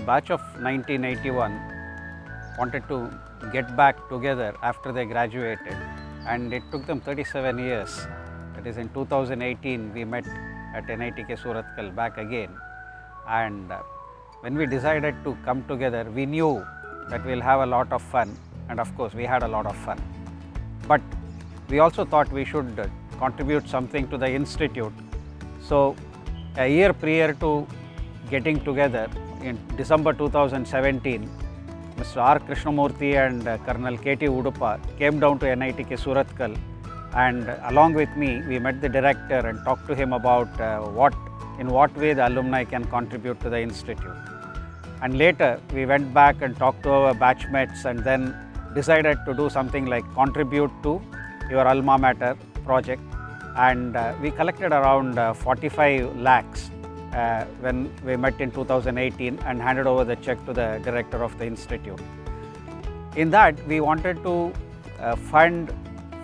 batch of 1981 wanted to get back together after they graduated, and it took them 37 years. That is, in 2018 we met at NITK Surathkal back again, and when we decided to come together, we knew that we'll have a lot of fun, and of course we had a lot of fun. But we also thought we should contribute something to the institute. So a year prior to getting together, in December 2017, Mr. R. Krishnamurthy and Colonel K.T. Udupa came down to NITK Surathkal, and along with me, we met the director and talked to him about in what way the alumni can contribute to the institute. And later, we went back and talked to our batchmates and then decided to do something like contribute to your alma mater project. And we collected around 45 lakhs when we met in 2018 and handed over the check to the director of the institute. In that, we wanted to fund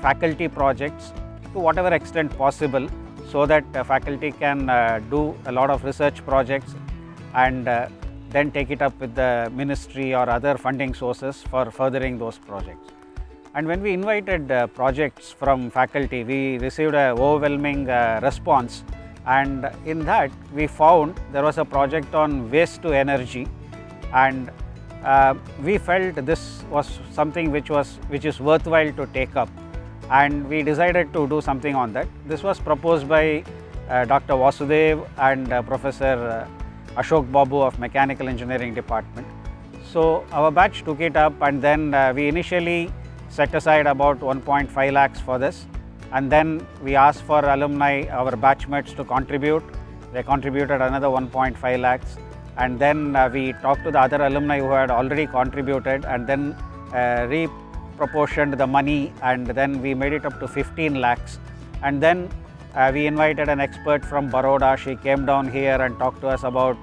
faculty projects to whatever extent possible, so that faculty can do a lot of research projects and then take it up with the ministry or other funding sources for furthering those projects. And when we invited projects from faculty, we received an overwhelming response, and in that we found there was a project on waste to energy, and we felt this was something which is worthwhile to take up, and we decided to do something on that. This was proposed by Dr. Vasudev and Professor Ashok Babu of Mechanical Engineering Department. So our batch took it up, and then we initially set aside about 1.5 lakhs for this, and then we asked for alumni, our batchmates, to contribute. They contributed another 1.5 lakhs, and then we talked to the other alumni who had already contributed, and then reproportioned the money, and then we made it up to 15 lakhs. And then we invited an expert from Baroda. She came down here and talked to us about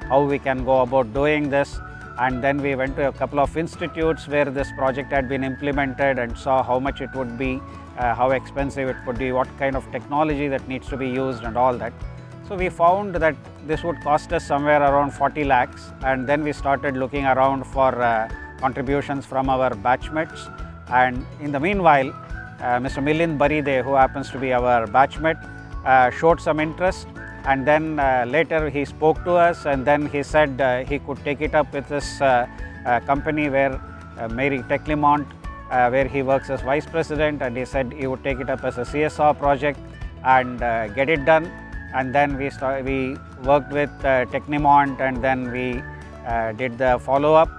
how we can go about doing this. And then we went to a couple of institutes where this project had been implemented and saw how much it would be, how expensive it would be, what kind of technology that needs to be used and all that. So we found that this would cost us somewhere around 40 lakhs, and then we started looking around for contributions from our batchmates. And in the meanwhile, Mr. Milind Baride, who happens to be our batchmate, showed some interest, and then later he spoke to us, and then he said he could take it up with this company where Mary Teclimont, where he works as vice president, and he said he would take it up as a CSR project and get it done. And then we worked with Tecnimont, and then we did the follow-up,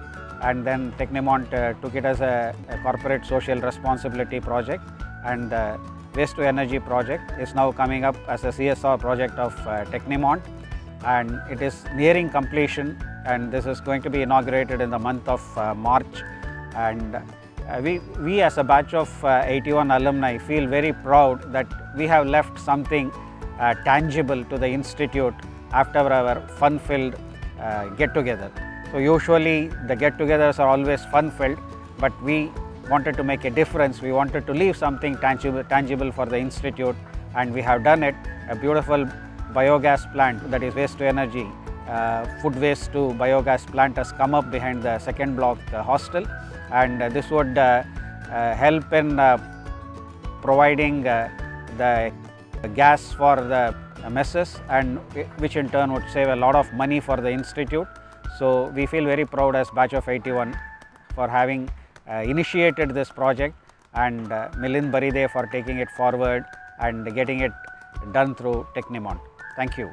and then Tecnimont took it as a corporate social responsibility project, and the waste to energy project is now coming up as a CSR project of Tecnimont, and it is nearing completion, and this is going to be inaugurated in the month of March. And we as a batch of 81 alumni feel very proud that we have left something tangible to the institute after our fun-filled get-together. So usually the get-togethers are always fun-filled, but we wanted to make a difference. We wanted to leave something tangible for the institute, and we have done it. A beautiful biogas plant, that is waste to energy, food waste to biogas plant, has come up behind the second block hostel, and this would help in providing the gas for the messes, and which in turn would save a lot of money for the institute. So we feel very proud as batch of 81 for having initiated this project, and Milind Baride for taking it forward and getting it done through Tecnimont. Thank you.